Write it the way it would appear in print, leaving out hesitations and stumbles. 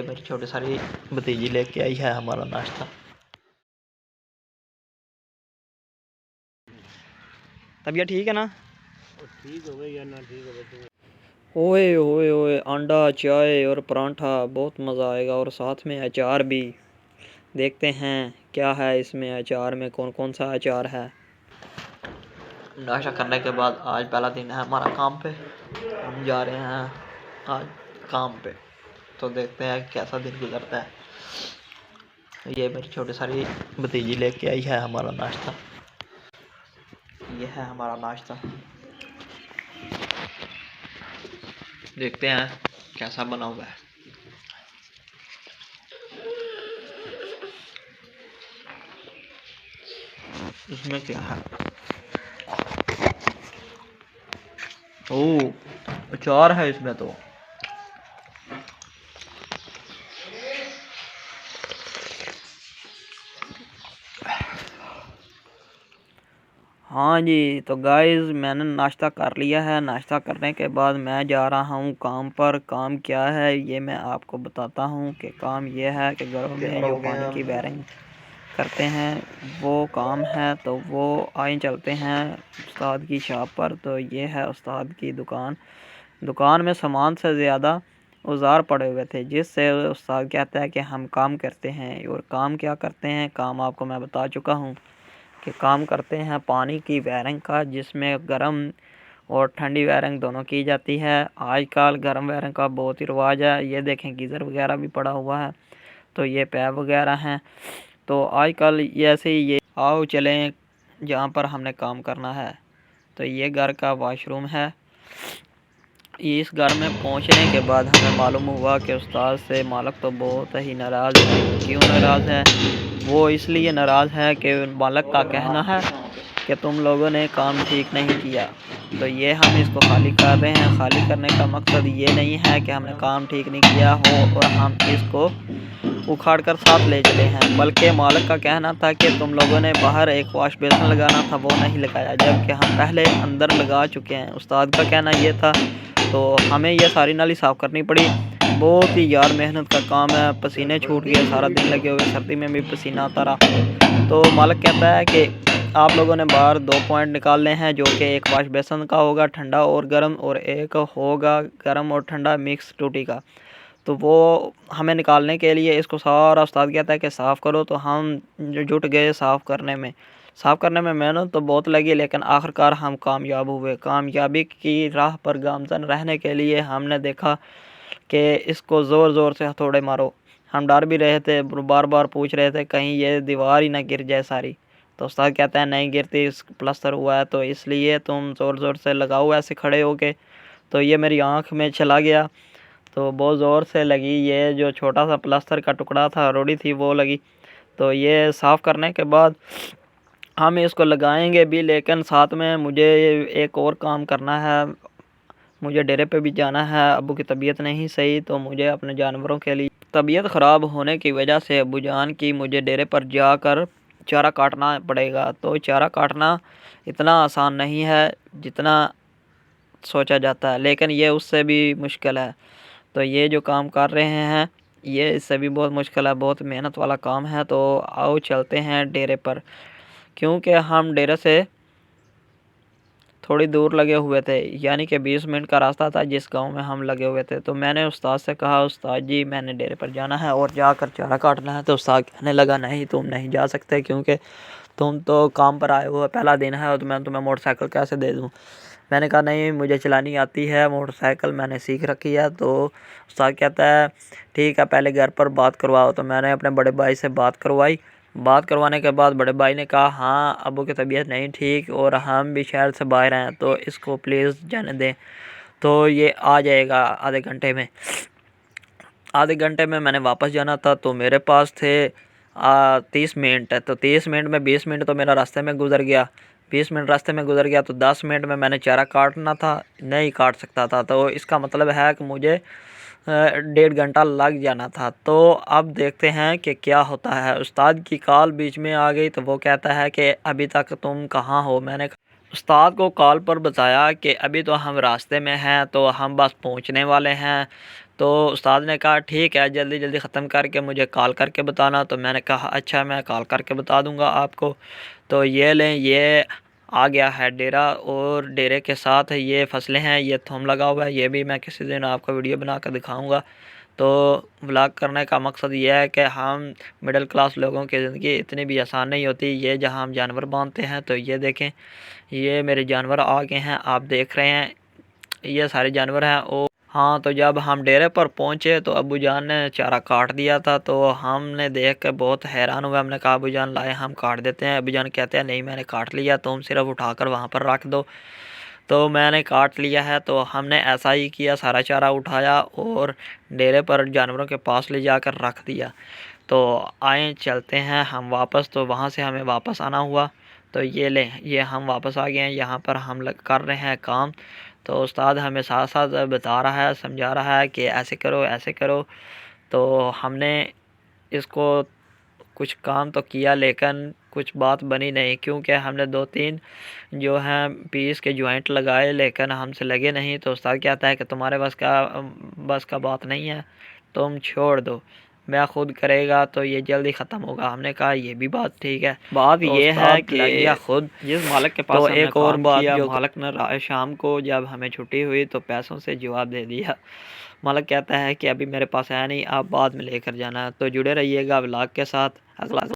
ये मेरी छोटी सारी भतीजी लेके आई है हमारा नाश्ता। तबीयत ठीक है ना? ठीक हो गई या ना ठीक हो गई? ओए ओए ओए, अंडा चाय और परांठा, बहुत मज़ा आएगा। और साथ में अचार भी। देखते हैं क्या है इसमें, अचार में कौन कौन सा अचार है। नाश्ता करने के बाद आज पहला दिन है हमारा काम पे। हम जा रहे हैं आज काम पे, तो देखते हैं कैसा दिन गुजरता है। ये मेरी छोटी सारी भतीजी लेके आई है हमारा नाश्ता। ये है हमारा नाश्ता, देखते हैं कैसा बना हुआ है। इसमें क्या है? ओह, अचार है इसमें तो। हाँ जी, तो गाइस मैंने नाश्ता कर लिया है। नाश्ता करने के बाद मैं जा रहा हूँ काम पर। काम क्या है ये मैं आपको बताता हूँ कि काम ये है कि घरों में जो पानी की वायरिंग करते हैं वो काम है। तो वो आए चलते हैं उस्ताद की शॉप पर। तो ये है उस्ताद की दुकान। दुकान में सामान से ज़्यादा औजार पड़े हुए थे, जिससे उस्ताद कहता है कि हम काम करते हैं। और काम क्या करते हैं, काम आपको मैं बता चुका हूँ कि काम करते हैं पानी की वायरिंग का, जिसमें गर्म और ठंडी वायरिंग दोनों की जाती है। आजकल गर्म वायरिंग का बहुत ही रिवाज है। ये देखें गीज़र वगैरह भी पड़ा हुआ है, तो ये पैप वगैरह हैं। तो आजकल ऐसे ही ये आओ चलें जहाँ पर हमने काम करना है। तो ये घर का वॉशरूम है। इस घर में पहुंचने के बाद हमें मालूम हुआ कि उस्ताद से मालिक तो बहुत ही नाराज़ है। क्यों नाराज़ है? वो इसलिए नाराज़ है कि मालिक का कहना है कि तुम लोगों ने काम ठीक नहीं किया। तो ये हम इसको खाली कर रहे हैं। खाली करने का मकसद ये नहीं है कि हमने काम ठीक नहीं किया हो और हम इसको उखाड़ कर साथ ले चले हैं, बल्कि मालिक का कहना था कि तुम लोगों ने बाहर एक वॉश बेसिन लगाना था, वो नहीं लगाया, जबकि हम पहले अंदर लगा चुके हैं। उस्ताद का कहना ये था। तो हमें ये सारी नाली साफ़ करनी पड़ी। बहुत ही यार मेहनत का काम है, पसीने छूट गए, सारा दिन लगे हुए, सर्दी में भी पसीना आता रहा। तो मालिक कहता है कि आप लोगों ने बाहर 2 पॉइंट निकालने हैं, जो कि एक वॉश बेसिन का होगा ठंडा और गर्म, और एक होगा गर्म और ठंडा मिक्स टूटी का। तो वो हमें निकालने के लिए इसको सारा उस्ताद कहता है कि साफ़ करो। तो हम जुट गए साफ़ करने में। साफ़ करने में मेहनत तो बहुत लगी, लेकिन आखिरकार हम कामयाब हुए। कामयाबी की राह पर गामज़न रहने के लिए हमने देखा कि इसको ज़ोर ज़ोर से हथौड़े मारो। हम डर भी रहे थे, बार बार पूछ रहे थे कहीं ये दीवार ही ना गिर जाए सारी। तो उस्ताद कहता है नहीं गिरती, प्लास्टर हुआ है, तो इसलिए तुम ज़ोर ज़ोर से लगाओ ऐसे खड़े होके। तो ये मेरी आँख में चला गया, तो बहुत ज़ोर से लगी। ये जो छोटा सा प्लास्टर का टुकड़ा था, रोड़ी थी, वो लगी। तो ये साफ़ करने के बाद हम इसको लगाएंगे भी, लेकिन साथ में मुझे एक और काम करना है। मुझे डेरे पे भी जाना है। अब्बू की तबीयत नहीं सही, तो मुझे अपने जानवरों के लिए तबीयत ख़राब होने की वजह से अब्बू जान की मुझे डेरे पर जाकर चारा काटना पड़ेगा। तो चारा काटना इतना आसान नहीं है जितना सोचा जाता है, लेकिन ये उससे भी मुश्किल है। तो ये जो काम कर रहे हैं ये इससे भी बहुत मुश्किल है, बहुत मेहनत वाला काम है। तो आओ चलते हैं डेरे पर, क्योंकि हम डेरे से थोड़ी दूर लगे हुए थे, यानी कि 20 मिनट का रास्ता था जिस गांव में हम लगे हुए थे। तो मैंने उस्ताद से कहा उस्ताद जी मैंने डेरे पर जाना है और जाकर चारा काटना है। तो उस्ताद कहने लगा नहीं तुम नहीं जा सकते, क्योंकि तुम तो काम पर आए हो, पहला दिन है, और तो मैं तुम्हें मोटरसाइकिल कैसे दे दूँ। मैंने कहा नहीं मुझे चलानी आती है मोटरसाइकिल, मैंने सीख रखी है। तो उस्ताद कहता है ठीक है पहले घर पर बात करवाओ। तो मैंने अपने बड़े भाई से बात करवाई। बात करवाने के बाद बड़े भाई ने कहा हाँ अब्बू की तबीयत नहीं ठीक और हम भी शहर से बाहर हैं, तो इसको प्लीज़ जाने दें। तो ये आ जाएगा आधे घंटे में। आधे घंटे में मैंने वापस जाना था, तो मेरे पास थे 30 मिनट। तो 30 मिनट में 20 मिनट तो मेरा रास्ते में गुजर गया। 20 मिनट रास्ते में गुजर गया, तो 10 मिनट में मैंने चारा काटना था, नहीं काट सकता था। तो इसका मतलब है कि मुझे 1.5 घंटा लग जाना था। तो अब देखते हैं कि क्या होता है। उस्ताद की कॉल बीच में आ गई, तो वो कहता है कि अभी तक तुम कहाँ हो। मैंने उस्ताद को कॉल पर बताया कि अभी तो हम रास्ते में हैं, तो हम बस पहुंचने वाले हैं। तो उस्ताद ने कहा ठीक है, जल्दी जल्दी ख़त्म करके मुझे कॉल करके बताना। तो मैंने कहा अच्छा, मैं कॉल करके बता दूंगा आपको। तो ये लें, ये आ गया है डेरा, और डेरे के साथ ये फसलें हैं, ये थूम लगा हुआ है। ये भी मैं किसी दिन आपको वीडियो बना कर दिखाऊँगा। तो व्लॉग करने का मकसद ये है कि हम मिडिल क्लास लोगों की ज़िंदगी इतनी भी आसान नहीं होती। ये जहाँ हम जानवर बांधते हैं, तो ये देखें, ये मेरे जानवर आ गए हैं, आप देख रहे हैं, ये सारे जानवर हैं। और हाँ, तो जब हम डेरे पर पहुँचे तो अब्बू जान ने चारा काट दिया था। तो हमने देख कर बहुत हैरान हुए। हमने कहा अब्बू जान लाए हम काट देते हैं। अब्बू जान कहते हैं नहीं, मैंने काट लिया, तुम सिर्फ उठाकर वहाँ पर रख दो। तो मैंने काट लिया है। तो हमने ऐसा ही किया, सारा चारा उठाया और डेरे पर जानवरों के पास ले जाकर रख दिया। तो आए चलते हैं हम वापस। तो वहाँ से हमें वापस आना हुआ। तो ये लें, ये हम वापस आ गए हैं। यहाँ पर हम कर रहे हैं काम। तो उस्ताद हमें साथ साथ बता रहा है, समझा रहा है कि ऐसे करो ऐसे करो। तो हमने इसको कुछ काम तो किया, लेकिन कुछ बात बनी नहीं, क्योंकि हमने 2-3 जो हैं पीस के जॉइंट लगाए, लेकिन हमसे लगे नहीं। तो उस्ताद कहता है कि तुम्हारे बस का बात नहीं है, तुम छोड़ दो, मैं खुद करेगा तो ये जल्दी ख़त्म होगा। हमने कहा ये भी बात ठीक है। बात तो ये है उस्ताद लग गया कि खुद जिस मालिक के पास तो हमने एक और काम बात किया, जो मालिक ने शाम को जब हमें छुट्टी हुई तो पैसों से जवाब दे दिया। मालिक कहता है कि अभी मेरे पास है नहीं, आप बाद में लेकर जाना। तो जुड़े रहिएगा व्लॉग के साथ। अगला